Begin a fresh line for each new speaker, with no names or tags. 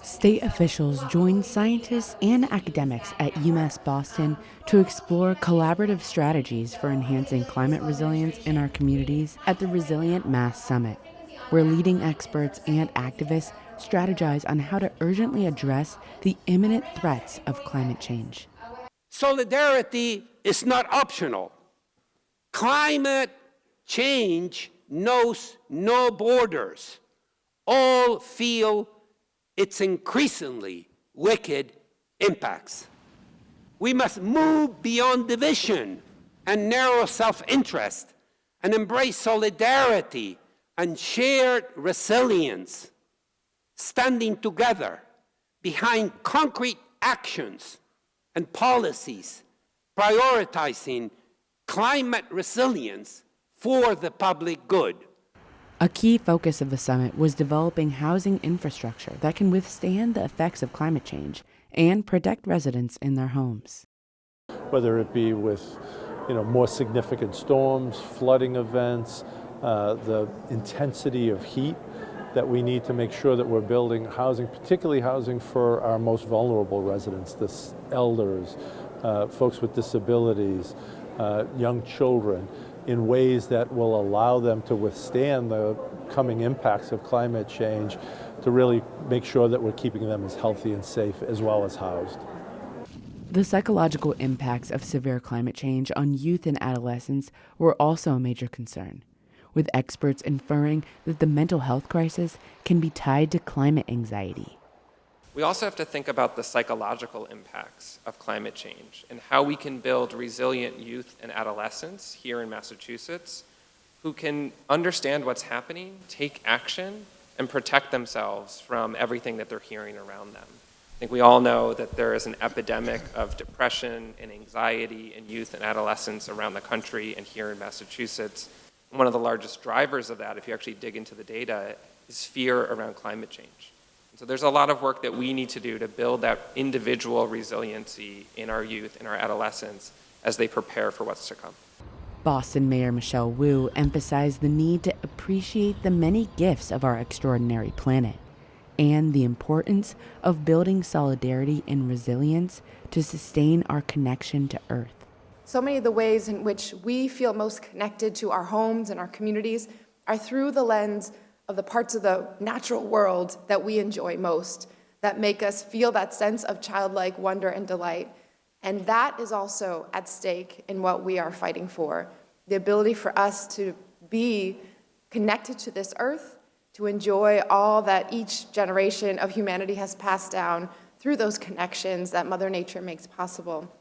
State officials joined scientists and academics at UMass Boston to explore collaborative strategies for enhancing climate resilience in our communities at the Resilient Mass Summit, where leading experts and activists strategize on how to urgently address the imminent threats of climate change.
Solidarity is not optional. Climate change knows no borders. All feel its increasingly wicked impacts. We must move beyond division and narrow self-interest and embrace solidarity and shared resilience, standing together behind concrete actions and policies, prioritizing climate resilience for the public good.
A key focus of the summit was developing housing infrastructure that can withstand the effects of climate change and protect residents in their homes.
Whether it be with more significant storms, flooding events, the intensity of heat that we need to make sure that we're building housing, particularly housing for our most vulnerable residents, the elders, folks with disabilities, young children, in ways that will allow them to withstand the coming impacts of climate change, to really make sure that we're keeping them as healthy and safe as well as housed.
The psychological impacts of severe climate change on youth and adolescents were also a major concern, with experts inferring that the mental health crisis can be tied to climate anxiety.
We also have to think about the psychological impacts of climate change and how we can build resilient youth and adolescents here in Massachusetts who can understand what's happening, take action, and protect themselves from everything that they're hearing around them. I think we all know that there is an epidemic of depression and anxiety in youth and adolescents around the country and here in Massachusetts. And one of the largest drivers of that, if you actually dig into the data, is fear around climate change. So there's a lot of work that we need to do to build that individual resiliency in our youth and our adolescents as they prepare for what's to come.
Boston Mayor Michelle Wu emphasized the need to appreciate the many gifts of our extraordinary planet and the importance of building solidarity and resilience to sustain our connection to Earth.
So many of the ways in which we feel most connected to our homes and our communities are through the lens of the parts of the natural world that we enjoy most, that make us feel that sense of childlike wonder and delight. And that is also at stake in what we are fighting for. The ability for us to be connected to this earth, to enjoy all that each generation of humanity has passed down through those connections that Mother Nature makes possible.